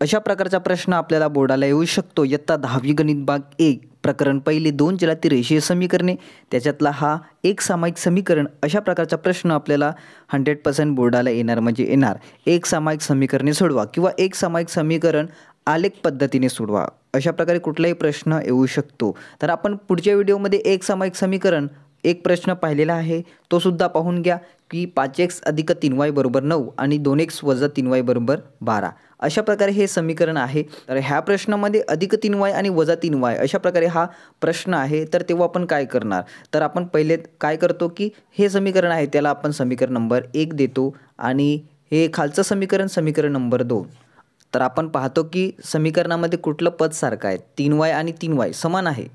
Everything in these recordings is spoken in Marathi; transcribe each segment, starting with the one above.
अशा प्रकारचा प्रश्न आपल्याला बोर्डाला येऊ शकतो. इयत्ता 10वी गणित भाग 1 प्रकरण पहिले 2 चलातील रेषीय समीकरणे त्याच्यातला हा एक सामायिक समीकरण. अशा प्रकारचा प्रश्न आपल्याला 100% बोर्डाला येणार म्हणजे येणार. एक सामायिक समीकरणे सोडवा किंवा एक सामायिक समीकरण आलेख पद्धतीने सोडवा. अशा प्रकारे कुठलाही प्रश्न येऊ शकतो. तर आपण पुढच्या व्हिडिओमध्ये एक सामायिक समीकरण एक प्रश्न पाहिलेला आहे, तो सुद्धा पाहून घ्या की 5x अधिक 3y बरोबर 9 आणि 2x वजा 3y बरोबर 12. अशा प्रकारे हे समीकरण आहे. तर ह्या प्रश्नामध्ये अधिक 3y आणि वजा 3y अशा प्रकारे हा प्रश्न आहे. तर तेव्हा आपण काय करणार, तर आपण पहिले काय करतो की हे समीकरण आहे त्याला आपण समीकरण नंबर 1 देतो आणि हे खालचं समीकरण नंबर 2. तर आपण पाहतो की समीकरणामध्ये कुठलं पद सारखं आहे, 3y आणि 3y समान आहे.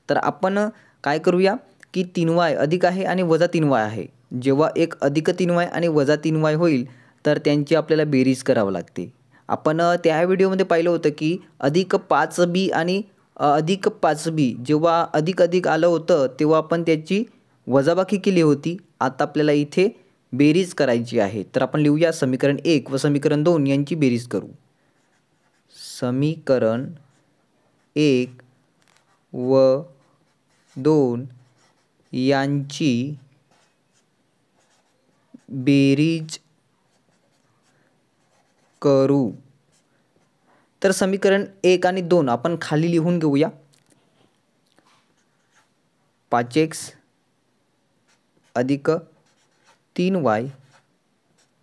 तर आपण काय करूया की 3y अधिक आहे आणि वजा 3y आहे. जेव्हा एक अधिक 3y आणि वजा 3y होईल तर त्यांची आपल्याला बेरीज करावी लागते. आपण त्या व्हिडिओमध्ये पाहिलं होतं की अधिक 5b आणि अधिक 5b जेव्हा अधिक अधिक आलं होतं तेव्हा आपण त्याची वजाबाकी केली होती. आता आपल्याला इथे बेरीज करायची आहे. तर आपण लिहूया समीकरण 1 व समीकरण 2 यांची बेरीज करू. समीकरण 1 व 2 यांची बेरीज करू. तर समीकरण 1 आणि 2 आपण खाली लिहून घेऊया. 5x अधिक 3y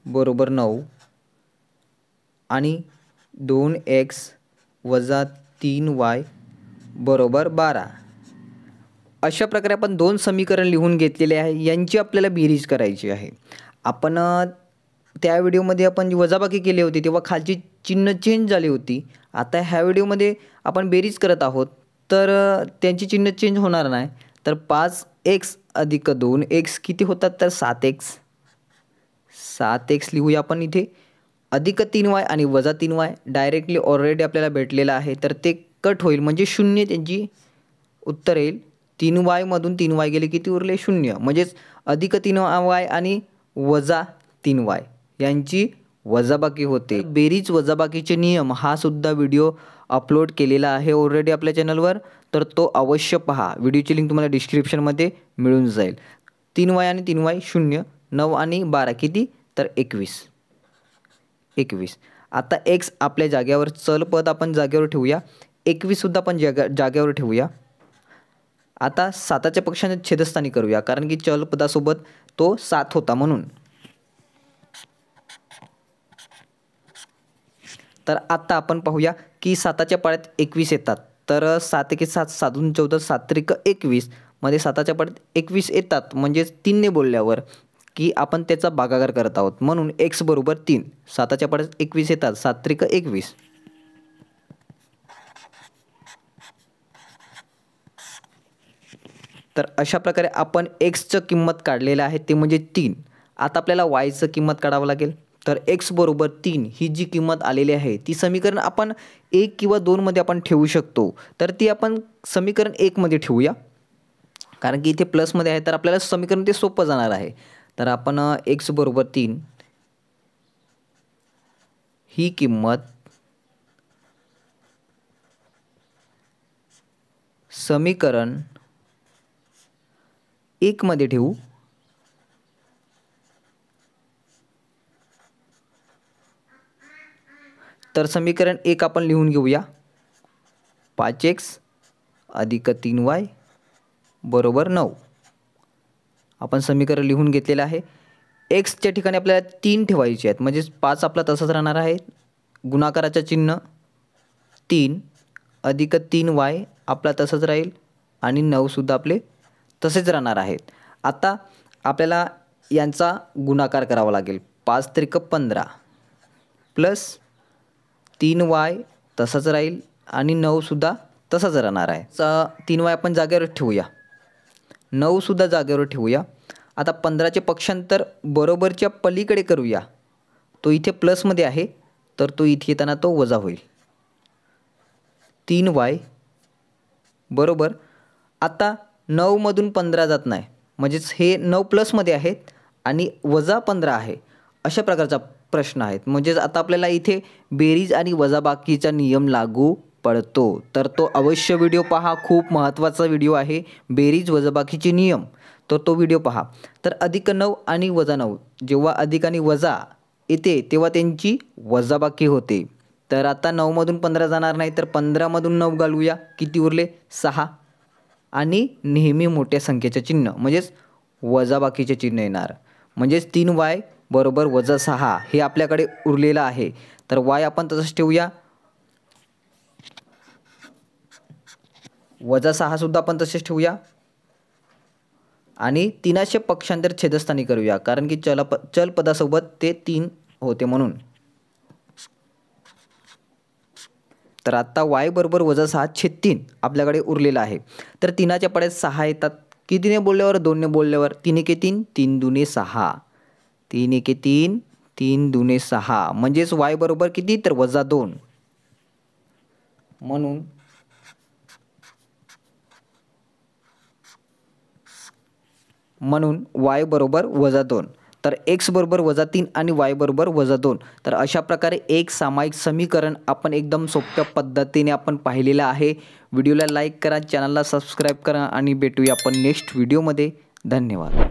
बरोबर 9 आणि 2x वजा 3y बरोबर 12. अशा प्रकारे आपण दोन समीकरण लिहून घेतलेले आहे. यांची आपल्याला बेरीज करायची आहे. आपण त्या व्हिडिओमध्ये आपण वजाबाकी केली होती तेव्हा खालची चिन्ह चेंज झाली होती. आता ह्या व्हिडिओमध्ये आपण बेरीज करत आहोत तर त्यांची चिन्ह चेंज होणार नाही. तर 5x अधिक 2x किती होतात, तर 7x. 7x लिहूया आपण इथे. अधिक 3y आणि वजा 3y डायरेक्टली ऑलरेडी आपल्याला भेटलेलं आहे तर ते कट होईल म्हणजे 0 त्यांची उत्तर येईल. 3y मधून 3y गेले किती उरले, 0. म्हणजेच अधिक 3y आणि वजा 3y यांची वजाबाकी होते. बेरीज वजाबाकीचे नियम हा सुद्धा व्हिडिओ अपलोड केलेला आहे ऑलरेडी आपल्या चॅनलवर, तर तो अवश्य पहा. व्हिडिओची लिंक तुम्हाला डिस्क्रिप्शनमध्ये मिळून जाईल. 3y आणि 3y 0, 9 आणि 12 किती, तर 21. आता x आपल्या जागेवर चल पद आपण जागेवर ठेवूया. 21 सुद्धा आपण जागेवर ठेवूया. आता 7च्या पक्षाने छेदस्थानी करूया कारण की चल पदासोबत तो 7 होता म्हणून. तर आता आपण पाहूया की 7च्या पाड्यात 21 येतात. तर 7 एके 7, 7 दूने 14, 7 त्रिक 21 मध्ये 7च्या पाड्यात 21 येतात. म्हणजेच 3ने बोलल्यावर की आपण त्याचा भागाकार करत आहोत म्हणून x बरोबर 3. 7च्या पाड्यात 21 येतात, 7 त्रिक 21. तर अशा प्रकारे आपण xचं किंमत काढलेलं आहे ते म्हणजे 3. आता आपल्याला yचं किंमत काढावं लागेल. तर x बरोबर 3 ही जी किंमत आलेली आहे ती समीकरण आपण 1 किंवा 2 मध्ये आपण ठेवू शकतो. तर ती आपण समीकरण 1 मध्ये ठेवूया कारण की इथे प्लसमध्ये आहे तर आपल्याला समीकरण ते सोपं जाणार आहे. तर आपण x बरोबर 3 ही किंमत समीकरण 1 मध्ये ठेवू. तर समीकरण 1 आपण लिहून घेऊया. 5x अधिक 3y बरोबर 9. आपण समीकरण लिहून घेतलेलं आहे. xच्या ठिकाणी आपल्याला 3 ठेवायचे आहेत म्हणजे 5 आपला तसाच राहणार आहे. गुणाकाराचं चिन्ह 3 अधिक 3y आपला तसंच राहील आणि 9 सुद्धा आपले तसेच राहणार आहेत. आता आपल्याला यांचा गुणाकार करावा लागेल. 5 त्रिक 15 प्लस 3y तसाच राहील आणि 9 सुद्धा तसाच राहणार आहे. 3y आपण जागेवर ठेवूया, 9 सुद्धा जागेवर ठेवूया. आता 15चे पक्षांतर बरोबरच्या पलीकडे करूया. तो इथे प्लसमध्ये आहे तर तो इथे येताना तो वजा होईल. 3y बरोबर. आता 9 मधून 15 जात नाही म्हणजेच हे 9 प्लसमध्ये आहेत आणि वजा 15 आहे. अशा प्रकारचा प्रश्न आहेत. म्हणजेच आता आपल्याला इथे बेरीज आणि वजाबाकीचा नियम लागू पडतो. तर तो अवश्य व्हिडिओ पहा. खूप महत्त्वाचा व्हिडिओ आहे. बेरीज वजाबाकीचे नियम. तर तो व्हिडिओ पहा. तर +9 आणि -9 जेव्हा अधिक आणि वजा येते तेव्हा त्यांची वजाबाकी होते. तर आता 9 मधून 15 जाणार नाही, तर 15 मधून 9 घालूया. किती उरले? 6. आणि नेहमी मोठ्या संख्येचे चिन्ह म्हणजेच वजाबाकीचे चिन्ह येणार. म्हणजेच 3y बरोबर -6 हे आपल्याकडे उरलेलं आहे. तर y आपण तसंच ठेवूया. -6 सुद्धा आपण तसेच ठेवूया. आणि 3चे पक्षांतर छेदस्थानी करूया, कारण की चल पदासोबत ते 3 होते म्हणून. तर आता y बरोबर -6/3 आपल्याकडे उरलेलं आहे. तर 3च्या पड्यात 6 येतात. कितीने बोलल्यावर? 2ने बोलल्यावर. 3 एके 3, 3 दुने 6. 3 एके 3, 3 दुने 6. म्हणजेच y बरोबर किती? तर -2. म्हणून y बरोबर -2. तर x बरोबर -3 आणि y बरोबर -2. तर अशा प्रकारे एक सामायिक समीकरण आपण एकदम सोप्या पद्धतीने आपण पाहिलेलं आहे. व्हिडिओला लाईक करा, चॅनलला सबस्क्राईब करा आणि भेटूया आपण नेक्स्ट व्हिडिओमध्ये. धन्यवाद.